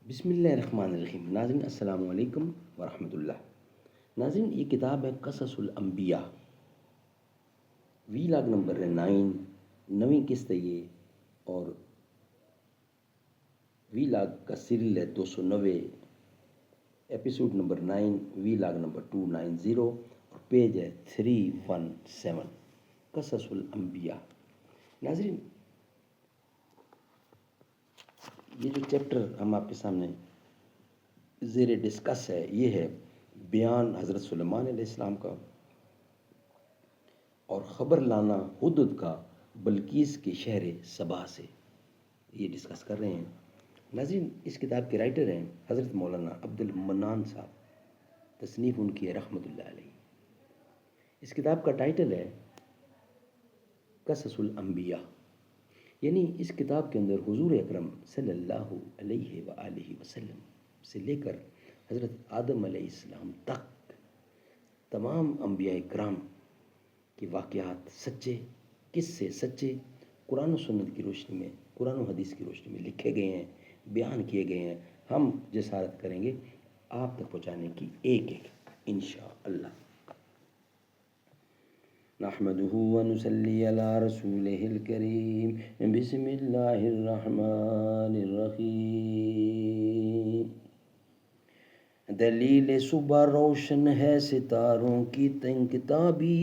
بسم اللہ الرحمن الرحیم۔ ناظرین السلام علیکم ورحمۃ اللہ۔ ناظرین یہ کتاب ہے قصص الانبیاء، وی لاگ نمبر 9، 9ویں قسط ہے یہ، اور وی لاگ کا سیریل ہے 290، ایپیسوڈ نمبر 9، وی لاگ نمبر 290، اور پیج ہے 317، قصص الانبیاء۔ ناظرین یہ جو چیپٹر ہم آپ کے سامنے زیر ڈسکس ہے، یہ ہے بیان حضرت سلیمان علیہ السلام کا اور خبر لانا ہدہد کا بلقیس کے شہر سبا سے، یہ ڈسکس کر رہے ہیں۔ ناظرین اس کتاب کے رائٹر ہیں حضرت مولانا عبد المنان صاحب، تصنیف ان کی ہے رحمۃ اللہ علیہ۔ اس کتاب کا ٹائٹل ہے قصص الانبیاء، یعنی اس کتاب کے اندر حضور اکرم صلی اللہ علیہ وآلہ وسلم سے لے کر حضرت آدم علیہ السلام تک تمام انبیاء کرام کے واقعات سچے، قصے سچے، قرآن و سنت کی روشنی میں، قرآن و حدیث کی روشنی میں لکھے گئے ہیں، بیان کیے گئے ہیں۔ ہم جسارت کریں گے آپ تک پہنچانے کی ایک ایک انشاءاللہ۔ نحمده ونصلي على رسوله الكريم، بسم الله الرحمن الرحیم۔ دلیل صبح روشن ہے ستاروں کی تنگ تابی،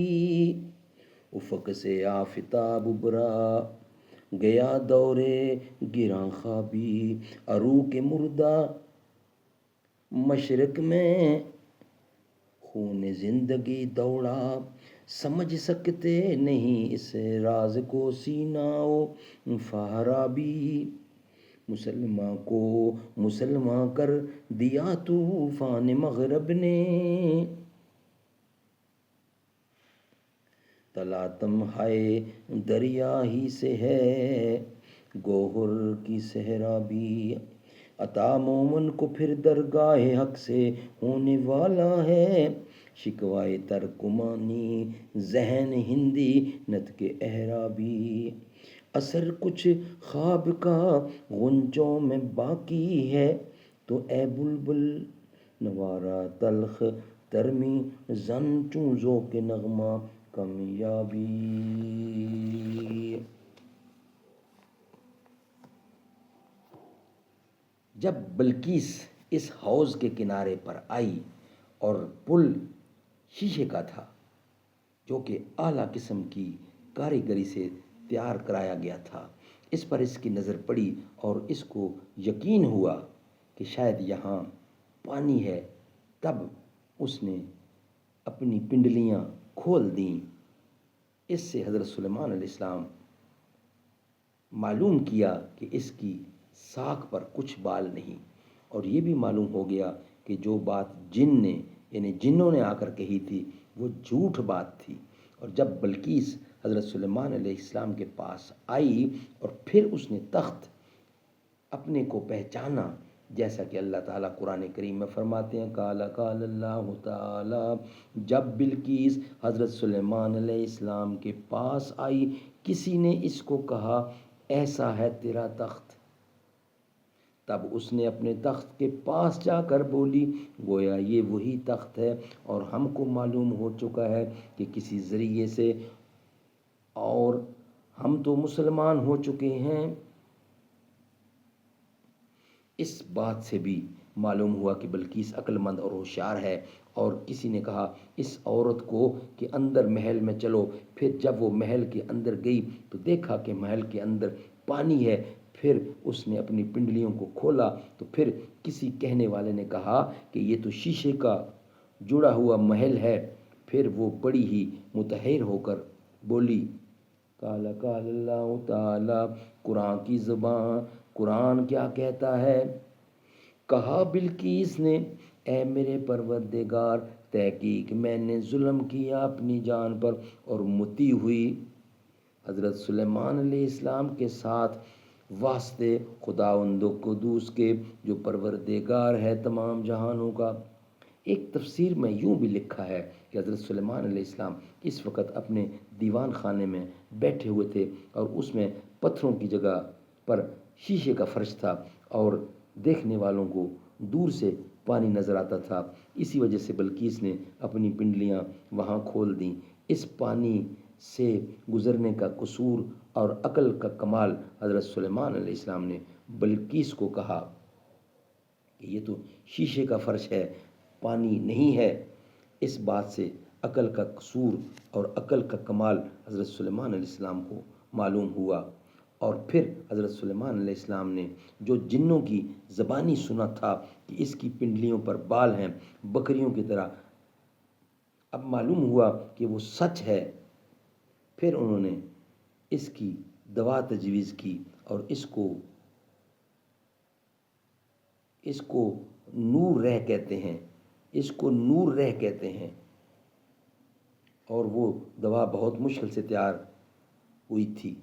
افق سے آفتاب ابھرا گیا دورے گراں خوابی، عروق مردہ مشرق میں خون زندگی دوڑا، سمجھ سکتے نہیں اس راز کو سینہ و فارابی، مسلمان کو مسلمان کر دیا طوفان مغرب نے، تلاطم ہائے دریا ہی سے ہے گوہر کی سہرابی، عطا مومن کو پھر درگاہ حق سے ہونے والا ہے، شکوائے ترکمانی ذہن ہندی نت کے احرابی، اثر کچھ خواب کا غنچوں میں باقی ہے، تو اے بلبل نوارا تلخ ترمی زن چوں ذوق نغمہ کامیابی۔ جب بلقیس اس حوض کے کنارے پر آئی اور پل شیشے کا تھا جو کہ اعلیٰ قسم کی کاریگری سے تیار کرایا گیا تھا، اس پر اس کی نظر پڑی اور اس کو یقین ہوا کہ شاید یہاں پانی ہے، تب اس نے اپنی پنڈلیاں کھول دیں۔ اس سے حضرت سلیمان علیہ السلام معلوم کیا کہ اس کی ساکھ پر کچھ بال نہیں، اور یہ بھی معلوم ہو گیا کہ جو بات جن نے یعنی جنوں نے آ کر کہی تھی وہ جھوٹ بات تھی۔ اور جب بلقیس حضرت سلیمان علیہ السلام کے پاس آئی اور پھر اس نے تخت اپنے کو پہچانا، جیسا کہ اللہ تعالیٰ قرآن کریم میں فرماتے ہیں، قال اللہ تعالیٰ، جب بلقیس حضرت سلیمان علیہ السلام کے پاس آئی، کسی نے اس کو کہا ایسا ہے تیرا تخت، تب اس نے اپنے تخت کے پاس جا کر بولی، گویا یہ وہی تخت ہے، اور ہم کو معلوم ہو چکا ہے کہ کسی ذریعے سے، اور ہم تو مسلمان ہو چکے ہیں۔ اس بات سے بھی معلوم ہوا کہ بلقیس عقل مند اور ہوشیار ہے، اور کسی نے کہا اس عورت کو کہ اندر محل میں چلو، پھر جب وہ محل کے اندر گئی تو دیکھا کہ محل کے اندر پانی ہے، پھر اس نے اپنی پنڈلیوں کو کھولا تو پھر کسی کہنے والے نے کہا کہ یہ تو شیشے کا جڑا ہوا محل ہے، پھر وہ بڑی ہی متحیر ہو کر بولی، قال اللہ تعالی، قرآن کی زبان، قرآن کیا کہتا ہے؟ کہا بلقیس نے، اے میرے پروردگار، تحقیق میں نے ظلم کیا اپنی جان پر اور متی ہوئی حضرت سلیمان علیہ السلام کے ساتھ واسطے خداوند قدوس کے، جو پروردگار ہے تمام جہانوں کا۔ ایک تفسیر میں یوں بھی لکھا ہے کہ حضرت سلیمان علیہ السلام اس وقت اپنے دیوان خانے میں بیٹھے ہوئے تھے، اور اس میں پتھروں کی جگہ پر شیشے کا فرش تھا، اور دیکھنے والوں کو دور سے پانی نظر آتا تھا، اسی وجہ سے بلقیس نے اپنی پنڈلیاں وہاں کھول دیں۔ اس پانی سے گزرنے کا قصور اور عقل کا کمال حضرت سلیمان علیہ السلام نے بلقیس کو کہا کہ یہ تو شیشے کا فرش ہے، پانی نہیں ہے۔ اس بات سے عقل کا قصور اور عقل کا کمال حضرت سلیمان علیہ السلام کو معلوم ہوا، اور پھر حضرت سلیمان علیہ السلام نے جو جنوں کی زبانی سنا تھا کہ اس کی پنڈلیوں پر بال ہیں بکریوں کی طرح، اب معلوم ہوا کہ وہ سچ ہے۔ پھر انہوں نے اس کی دوا تجویز کی اور اس کو نور رہ کہتے ہیں، اس کو نور رہ کہتے ہیں، اور وہ دوا بہت مشکل سے تیار ہوئی تھی۔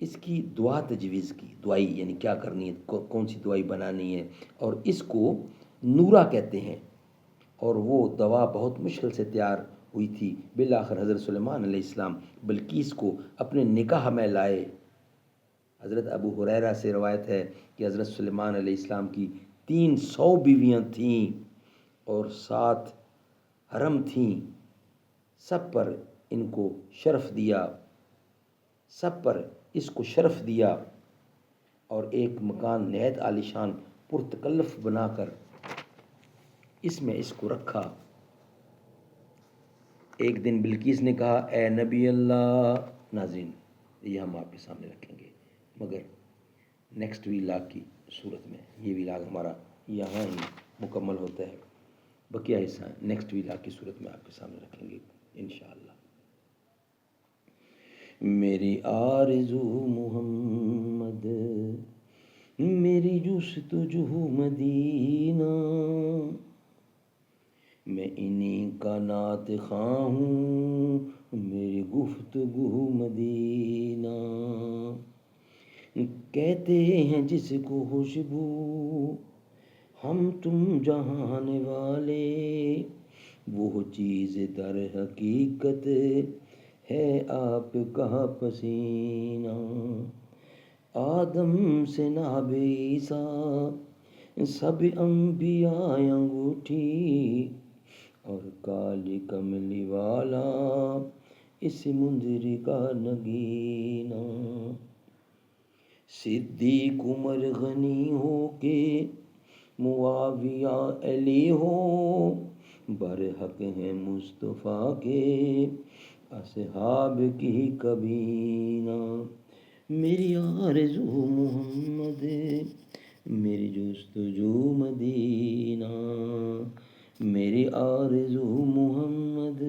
اس کی دعا تجویز کی، دوائی یعنی کیا کرنی ہے، کون سی دوائی بنانی ہے، اور اس کو نورا کہتے ہیں، اور وہ دوا بہت مشکل سے تیار ہوئی تھی۔ بالآخر حضرت سلیمان علیہ السلام بلقیس کو اپنے نکاح میں لائے۔ حضرت ابو ہریرہ سے روایت ہے کہ حضرت سلیمان علیہ السلام کی 300 بیویاں تھیں اور 7 حرم تھیں، سب پر ان کو شرف دیا، سب پر اس کو شرف دیا، اور ایک مکان نہایت عالیشان پرتکلف بنا کر اس میں اس کو رکھا۔ ایک دن بلقیس نے کہا اے نبی اللہ، ناظرین یہ ہم آپ کے سامنے رکھیں گے، مگر نیکسٹ ویلاگ کی صورت میں، یہ ویلاگ ہمارا یہاں ہی مکمل ہوتا ہے، بقیہ حصہ نیکسٹ ویلاگ کی صورت میں آپ کے سامنے رکھیں گے انشاءاللہ۔ میری آرزو محمد، میری جستجو مدینہ، میں انہیں کا نعت خواں ہوں، میری گفتگو مدینہ۔ کہتے ہیں جس کو خوشبو ہم تم جہان والے، وہ چیز در حقیقت ہے آپ کا پسینہ۔ آدم سے ناب عیسیٰ سب انبیاء انگوٹھی، اور کالی کملی والا اس منذر کا نگینہ۔ صدیق عمر غنی ہو کے معاویہ علی ہو، برحق ہیں مصطفیٰ کے اصحاب کی کبینہ۔ میری آرزو محمد، میری جستجو مدینہ، میری آرزو محمد۔